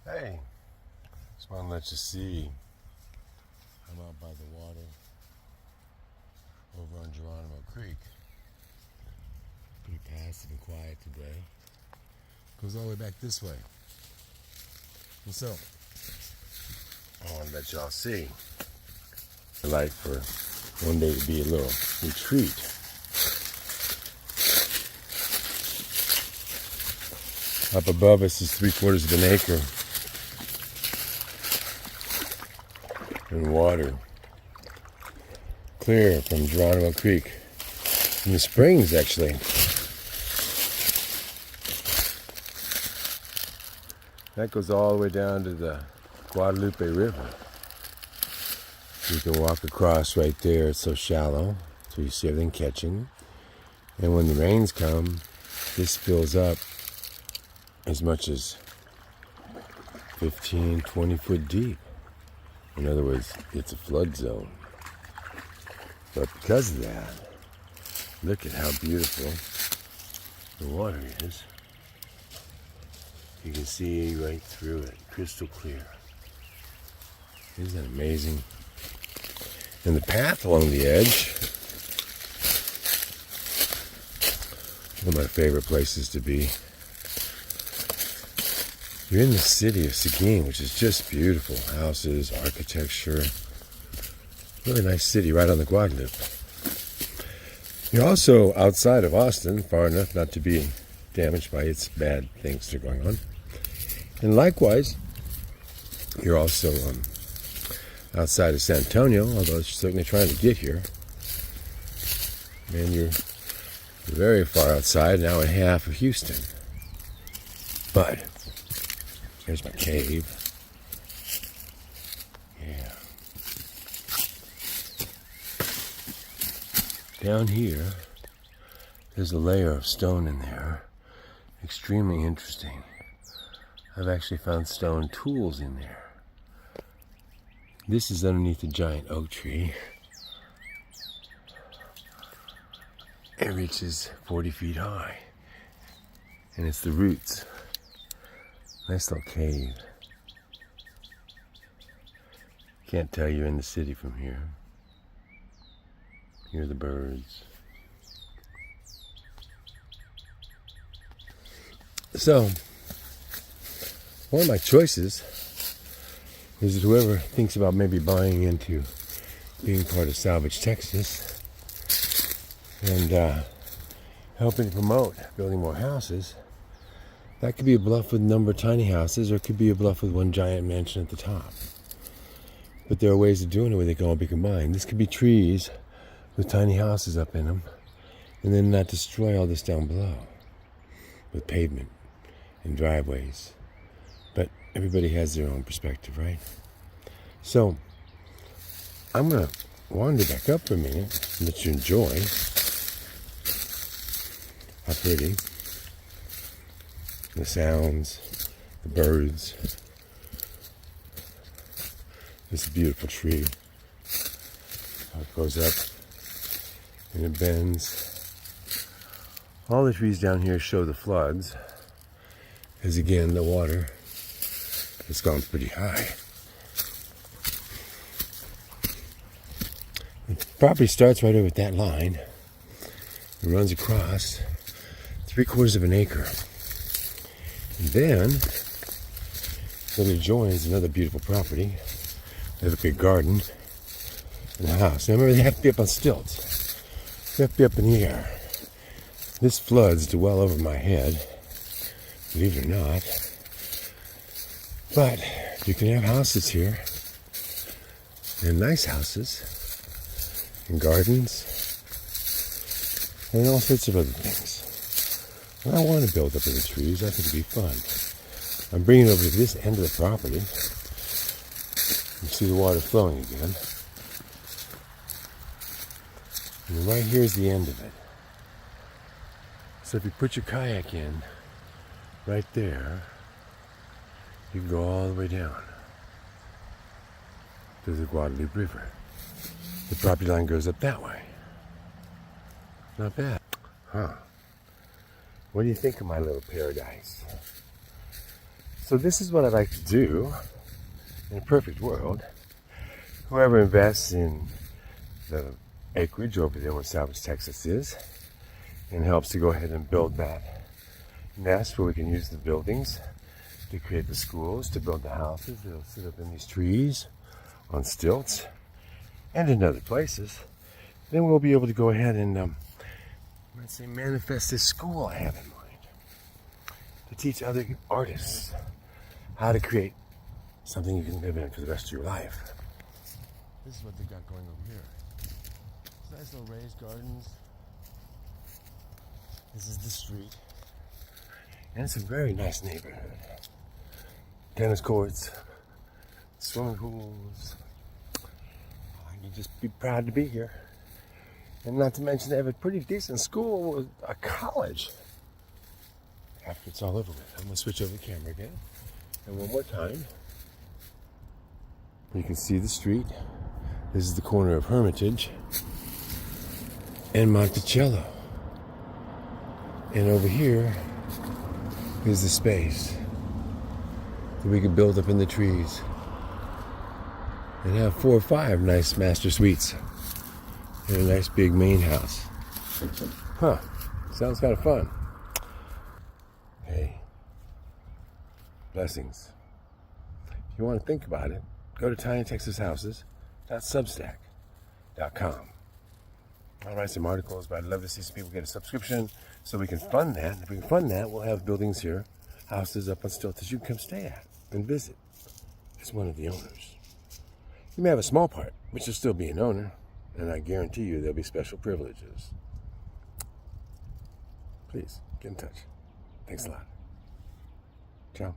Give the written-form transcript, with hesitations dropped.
Hey, just want to let you see. I'm out by the water over on Geronimo Creek. Pretty passive and quiet today. Goes all the way back this way. And so, I want to let y'all see. I'd like for one day to be a little retreat. Up above us is 3/4 of an acre. And water, clear from Geronimo Creek. In the springs, actually. That goes all the way down to the Guadalupe River. You can walk across right there. It's so shallow, so you see everything catching. And when the rains come, this fills up as much as 15, 20 foot deep. In other words, it's a flood zone. But because of that, look at how beautiful the water is. You can see right through it, crystal clear. Isn't that amazing? And the path along the edge, one of my favorite places to be. You're in the city of Seguin, which is just beautiful. Houses, architecture. Really nice city right on the Guadalupe. You're also outside of Austin, far enough not to be damaged by its bad things that are going on. And likewise, you're also outside of San Antonio, although it's certainly trying to get here. And you're very far outside, an hour and a half of Houston. But here's my cave. Yeah. Down here, there's a layer of stone in there. Extremely interesting. I've actually found stone tools in there. This is underneath a giant oak tree. It reaches 40 feet high. And it's the roots. Nice little cave. Can't tell you're in the city from here. Hear the birds. So, one of my choices is that whoever thinks about maybe buying into being part of Salvage Texas and helping promote building more houses. That could be a bluff with a number of tiny houses, or it could be a bluff with one giant mansion at the top. But there are ways of doing it where they can all be combined. This could be trees with tiny houses up in them, and then not destroy all this down below with pavement and driveways. But everybody has their own perspective, right? So, I'm going to wander back up for a minute and let you enjoy how pretty the sounds, the birds. This beautiful tree. How it goes up and it bends. All the trees down here show the floods, because again, the water has gone pretty high. The property starts right over at that line. It runs across 3/4 of an acre. And then it adjoins another beautiful property. They have a big garden and a house. Now remember, they have to be up on stilts. They have to be up in the air. This floods to well over my head, believe it or not. But you can have houses here, and nice houses, and gardens, and all sorts of other things. And I want to build up in the trees. I think it'd be fun. I'm bringing it over to this end of the property. You see the water flowing again. And right here is the end of it. So if you put your kayak in right there, you can go all the way down to the Guadalupe River. The property line goes up that way. Not bad. Huh. What do you think of my little paradise? So this is what I'd like to do in a perfect world. Whoever invests in the acreage over there where Salvage Texas is and helps to go ahead and build that nest where we can use the buildings to create the schools, to build the houses. They'll sit up in these trees on stilts and in other places. Then we'll be able to go ahead and let's say manifest this school I have in mind to teach other artists how to create something you can live in for the rest of your life. This is what they got going over here. Nice little raised gardens. This is the street. And it's a very nice neighborhood. Tennis courts, swimming pools. You just be proud to be here. And not to mention they have a pretty decent school, a college. After it's all over with. I'm going to switch over the camera again. And one more time. You can see the street. This is the corner of Hermitage and Monticello. And over here is the space that we could build up in the trees and have 4 or 5 nice master suites and a nice big main house. Huh, sounds kind of fun. Hey, blessings. If you want to think about it, go to tinytexashouses.substack.com. I'll write some articles, but I'd love to see some people get a subscription so we can fund that. If we can fund that, we'll have buildings here, houses up on stilts that you can come stay at and visit as one of the owners. You may have a small part, but you'll still be an owner, and I guarantee you there'll be special privileges. Please, get in touch. Thanks a lot. Ciao.